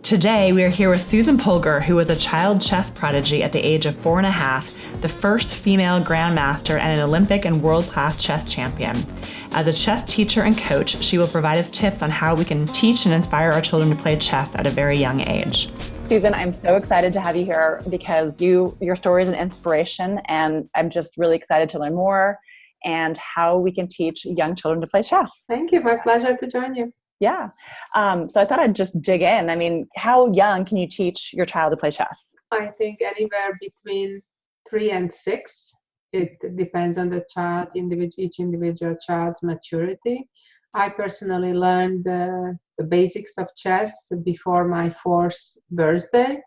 Today, we are here with Susan Polgar, who was a child chess prodigy at the age of 4.5, the first female grandmaster, and an Olympic and world-class chess champion. As a chess teacher and coach, she will provide us tips on how we can teach and inspire our children to play chess at a very young age. Susan, I'm so excited to have you here because your story is an inspiration, and I'm just really excited to learn more and how we can teach young children to play chess. Thank you. My pleasure to join you. Yeah. So I thought I'd just dig in. I mean, how young can you teach your child to play chess? I think anywhere between 3 and 6. It depends on the child, each individual child's maturity. I personally learned the basics of chess before my 4th birthday,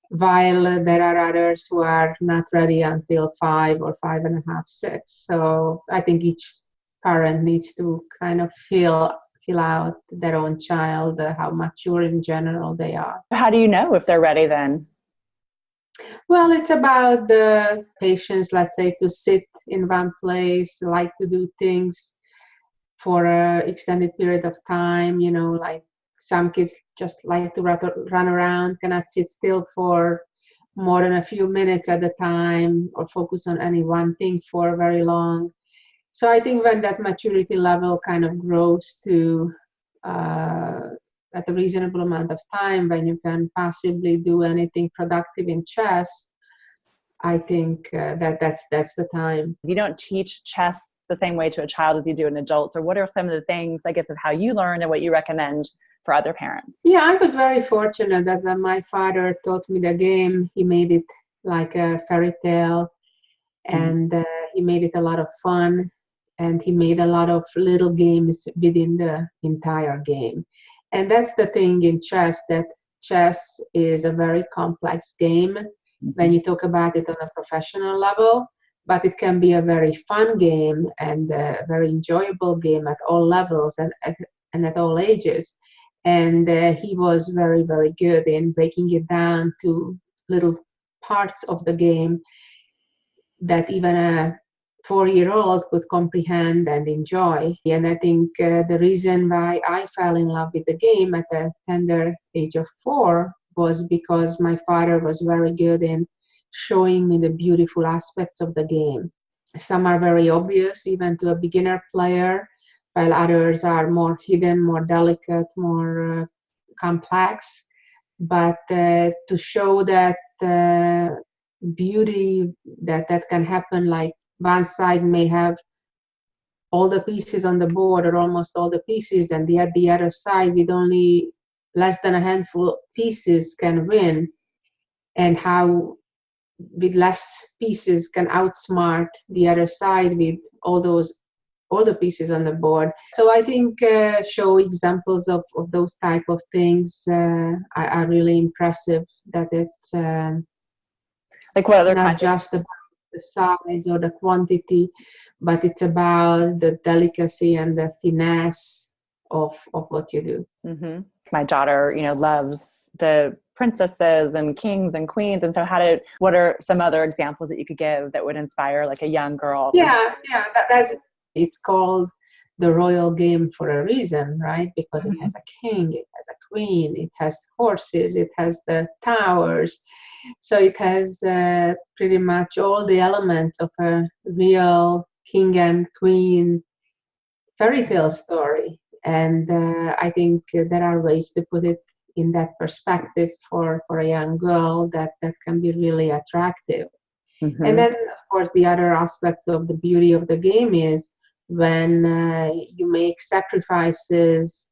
while there are others who are not ready until 5 or 5.5, 6. So I think each parent needs to kind of feel out their own child, how mature in general they are. How do you know if they're ready then? Well, it's about the patience, let's say, to sit in one place, like to do things for an extended period of time, like some kids just like to run around, cannot sit still for more than a few minutes at a time or focus on any one thing for very long. So I think when that maturity level kind of grows to at a reasonable amount of time, when you can possibly do anything productive in chess, I think that's the time. You don't teach chess the same way to a child as you do an adult. So what are some of the things, I guess, of how you learn and what you recommend for other parents? Yeah, I was very fortunate that when my father taught me the game, he made it like a fairy tale, and he made it a lot of fun. And he made a lot of little games within the entire game. And that's the thing in chess, that chess is a very complex game when you talk about it on a professional level, but it can be a very fun game and a very enjoyable game at all levels and at all ages. And he was very, very good in breaking it down to little parts of the game that even a 4-year-old could comprehend and enjoy. And I think the reason why I fell in love with the game at a tender age of 4 was because my father was very good in showing me the beautiful aspects of the game. Some are very obvious, even to a beginner player, while others are more hidden, more delicate, more complex. But to show that beauty that can happen, like one side may have all the pieces on the board or almost all the pieces, and the other side with only less than a handful of pieces can win, and how with less pieces can outsmart the other side with all the pieces on the board. So I think show examples of those type of things are really impressive, that it's like what other not just about the size or the quantity, but it's about the delicacy and the finesse of what you do. Mm-hmm. My daughter, loves the princesses and kings and queens. And so what are some other examples that you could give that would inspire like a young girl? It's called the royal game for a reason, right? Because it has a king, it has a queen, it has horses, it has the towers. So it has pretty much all the elements of a real king and queen fairy tale story. And I think there are ways to put it in that perspective for a young girl that can be really attractive. Mm-hmm. And then, of course, the other aspects of the beauty of the game is when you make sacrifices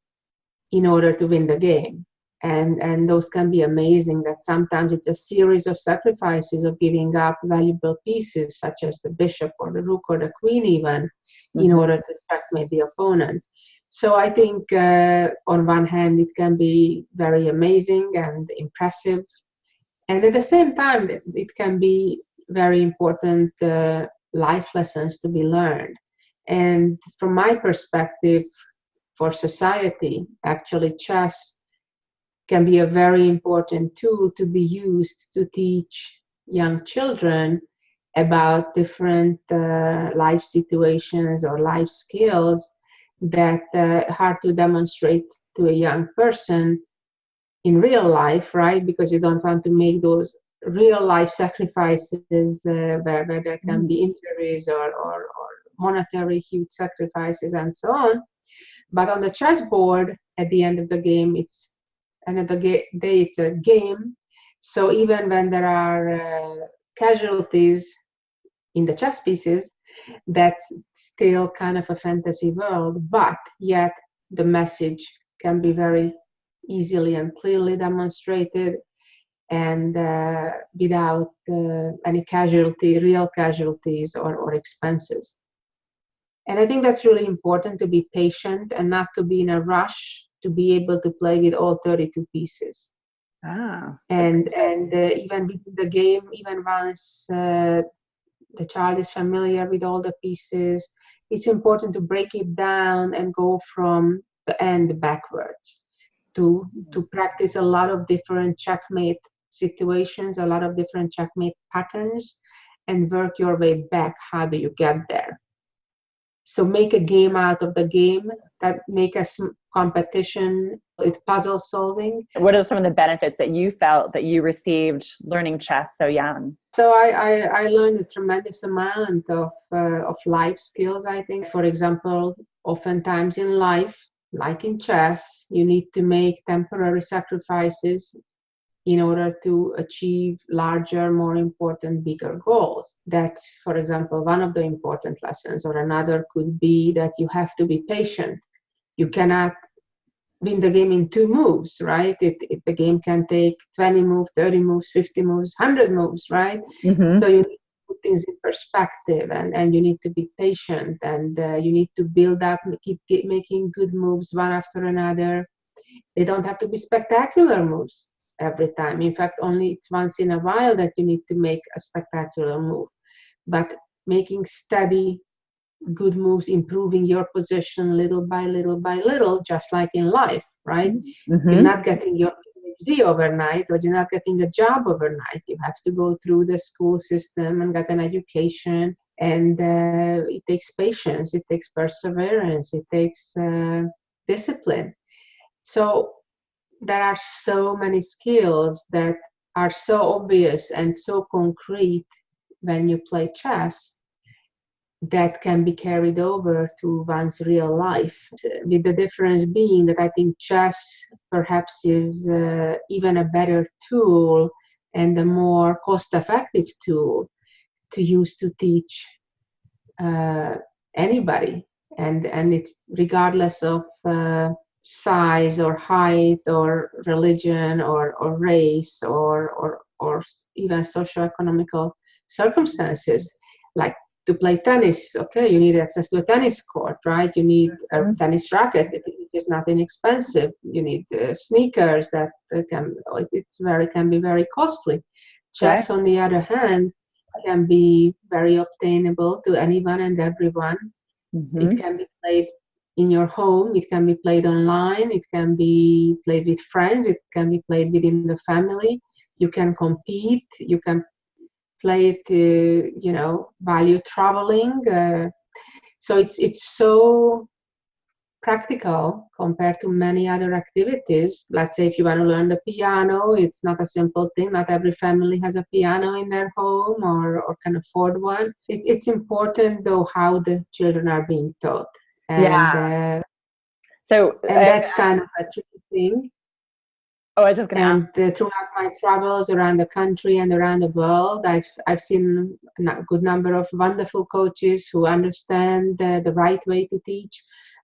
in order to win the game. And those can be amazing, that sometimes it's a series of sacrifices of giving up valuable pieces, such as the bishop or the rook or the queen even, in order to checkmate the opponent. So I think on one hand, it can be very amazing and impressive. And at the same time, it can be very important life lessons to be learned. And from my perspective, for society, actually chess can be a very important tool to be used to teach young children about different life situations or life skills that are hard to demonstrate to a young person in real life, right? Because you don't want to make those real life sacrifices where there can be injuries or monetary huge sacrifices and so on. But on the chessboard, at the end of the game, day it's a game. So even when there are casualties in the chess pieces, that's still kind of a fantasy world, but yet the message can be very easily and clearly demonstrated, and without any real casualties or expenses. And I think that's really important, to be patient and not to be in a rush to be able to play with all 32 pieces. And even within the game, even once the child is familiar with all the pieces, it's important to break it down and go from the end backwards, to practice a lot of different checkmate situations, a lot of different checkmate patterns, and work your way back. How do you get there? So make a game out of the game, that make a competition with puzzle solving. What are some of the benefits that you felt that you received learning chess so young? So I learned a tremendous amount of life skills, I think. For example, oftentimes in life, like in chess, you need to make temporary sacrifices in order to achieve larger, more important, bigger goals. That's, for example, one of the important lessons. Or another could be that you have to be patient. You cannot win the game in 2 moves, right? The game can take 20 moves, 30 moves, 50 moves, 100 moves, right? Mm-hmm. So you need to put things in perspective, and you need to be patient, and you need to build up, keep making good moves one after another. They don't have to be spectacular moves every time. In fact, only it's once in a while that you need to make a spectacular move. But making steady, good moves, improving your position little by little by little, just like in life, right? Mm-hmm. You're not getting your PhD overnight, or you're not getting a job overnight. You have to go through the school system and get an education, and it takes patience, it takes perseverance, it takes discipline. So there are so many skills that are so obvious and so concrete when you play chess, that can be carried over to one's real life, with the difference being that I think chess perhaps is even a better tool and a more cost-effective tool to use to teach anybody, and it's regardless of size or height or religion or race or even socioeconomical circumstances. Like, to play tennis, okay, you need access to a tennis court, right? You need a tennis racket, which is not inexpensive. You need sneakers that can be very costly. Chess, on the other hand, can be very obtainable to anyone and everyone. Mm-hmm. It can be played in your home, it can be played online, it can be played with friends, it can be played within the family. You can compete, you can play it, while you're traveling. So it's so practical compared to many other activities. Let's say if you want to learn the piano, it's not a simple thing. Not every family has a piano in their home or can afford one. It's important, though, how the children are being taught. And that's kind of a tricky thing. Oh, I was just going to ask. And throughout my travels around the country and around the world, I've seen a good number of wonderful coaches who understand the right way to teach.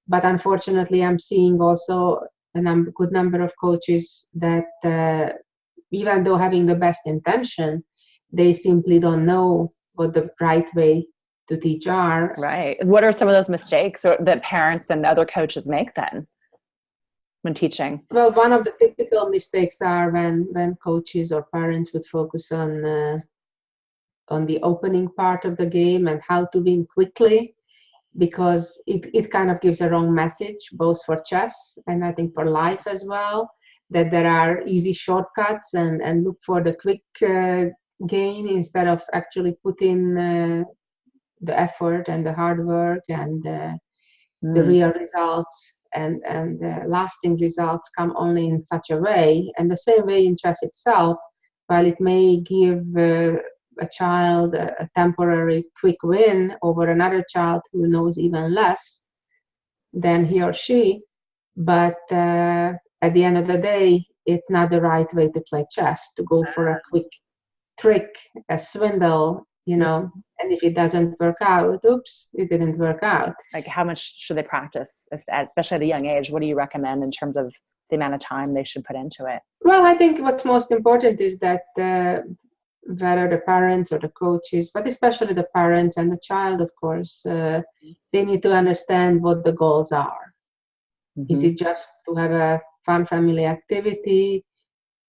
But unfortunately, I'm seeing also a good number of coaches that, even though having the best intention, they simply don't know what the right way to teach are. Right. What are some of those mistakes that parents and other coaches make then when teaching? Well, one of the typical mistakes are when coaches or parents would focus on the opening part of the game and how to win quickly, because it kind of gives a wrong message, both for chess and I think for life as well, that there are easy shortcuts and look for the quick gain instead of actually put in the effort and the hard work and the real results and lasting results come only in such a way. And the same way in chess itself, while it may give a child a temporary quick win over another child who knows even less than he or she, but at the end of the day, it's not the right way to play chess, to go for a quick trick, a swindle, and if it doesn't work out, oops, it didn't work out. Like, how much should they practice, especially at a young age? What do you recommend in terms of the amount of time they should put into it? Well, I think what's most important is that whether the parents or the coaches, but especially the parents and the child, of course, they need to understand what the goals are. Mm-hmm. Is it just to have a fun family activity,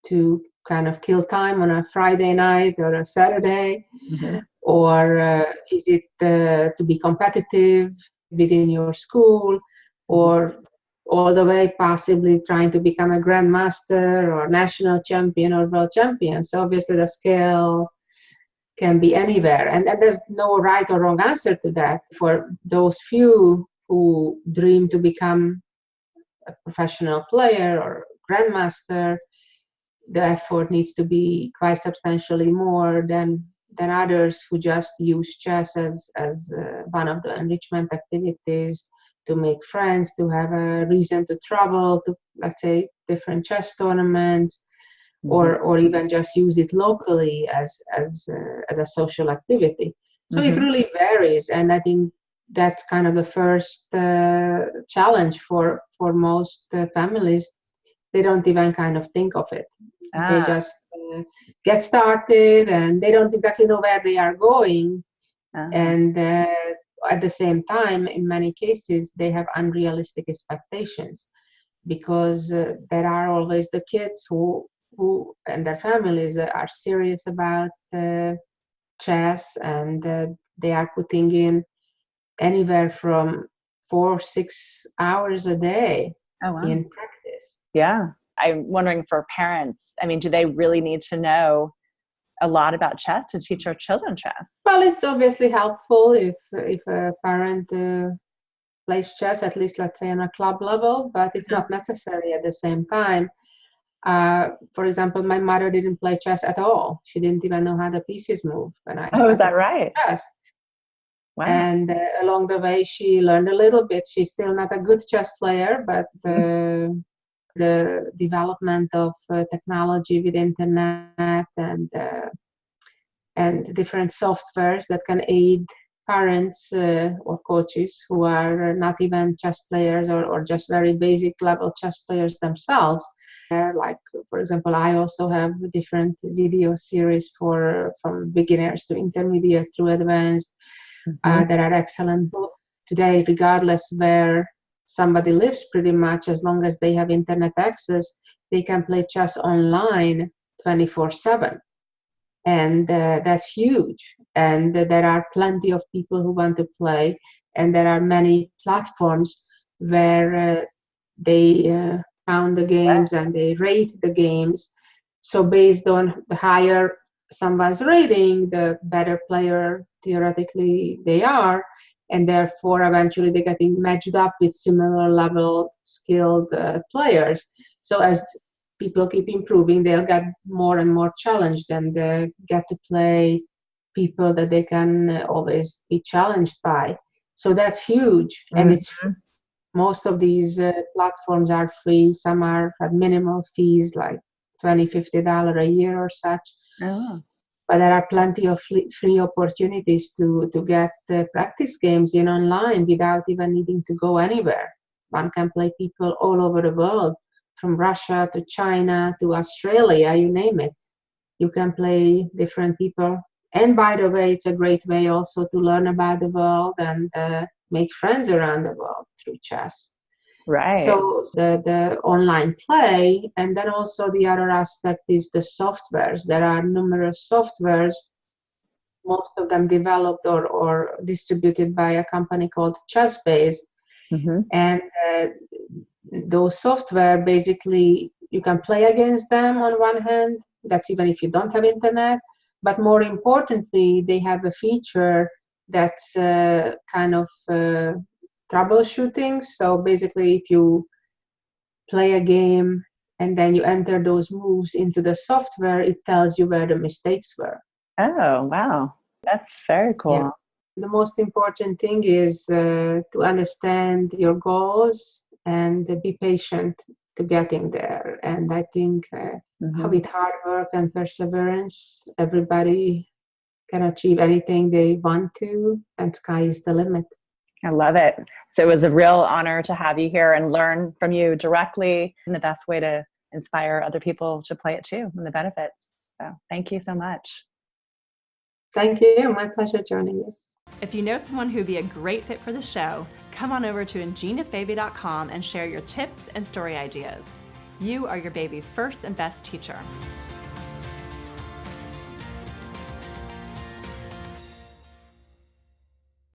to kind of kill time on a Friday night or a Saturday? Mm-hmm. Or is it to be competitive within your school, or all the way possibly trying to become a grandmaster or national champion or world champion? So obviously the scale can be anywhere, and there's no right or wrong answer to that. For those few who dream to become a professional player or grandmaster, the effort needs to be quite substantially more than others who just use chess as one of the enrichment activities, to make friends, to have a reason to travel to, let's say, different chess tournaments, or even just use it locally as a social activity. So it really varies, and I think that's kind of the first challenge for most families. They don't even kind of think of it. They just get started, and they don't exactly know where they are going. And at the same time, in many cases, they have unrealistic expectations, because there are always the kids who and their families are serious about chess, and they are putting in anywhere from 4-6 hours a day in practice. Yeah. I'm wondering, for parents, I mean, do they really need to know a lot about chess to teach our children chess? Well, it's obviously helpful if a parent plays chess, at least, let's say, on a club level, but it's not necessary at the same time. For example, my mother didn't play chess at all. She didn't even know how the pieces move when I started. Oh, is that right? Chess. Wow. And along the way, she learned a little bit. She's still not a good chess player, but the development of technology with internet and different softwares that can aid parents or coaches who are not even chess players or just very basic level chess players themselves. Like, for example, I also have different video series from beginners to intermediate through advanced. There are excellent books today, regardless where somebody lives, pretty much, as long as they have internet access, they can play chess online 24/7. And that's huge. And there are plenty of people who want to play, and there are many platforms where they count the games and they rate the games. So based on the higher someone's rating, the better player theoretically they are, and therefore eventually they're getting matched up with similar level skilled players. So as people keep improving, they'll get more and more challenged, and get to play people that they can always be challenged by. So that's huge. And it's most of these platforms are free. Some have minimal fees, like $20-50 a year or such. But there are plenty of free opportunities to get practice games in online without even needing to go anywhere. One can play people all over the world, from Russia to China to Australia, you name it. You can play different people. And by the way, it's a great way also to learn about the world and make friends around the world through chess. Right. So the online play, and then also the other aspect is the softwares. There are numerous softwares, most of them developed or distributed by a company called ChessBase. And those software, basically, you can play against them on one hand. That's even if you don't have internet. But more importantly, they have a feature that's kind of troubleshooting. So basically, if you play a game and then you enter those moves into the software, it tells you where the mistakes were. Oh, wow. That's very cool. Yeah. The most important thing is to understand your goals and be patient to getting there. And I think with hard work and perseverance, everybody can achieve anything they want to, and sky is the limit. I love it. So it was a real honor to have you here and learn from you directly and the best way to inspire other people to play it too and the benefits. So thank you so much. Thank you. My pleasure joining you. If you know someone who'd be a great fit for the show, come on over to ingeniousbaby.com and share your tips and story ideas. You are your baby's first and best teacher.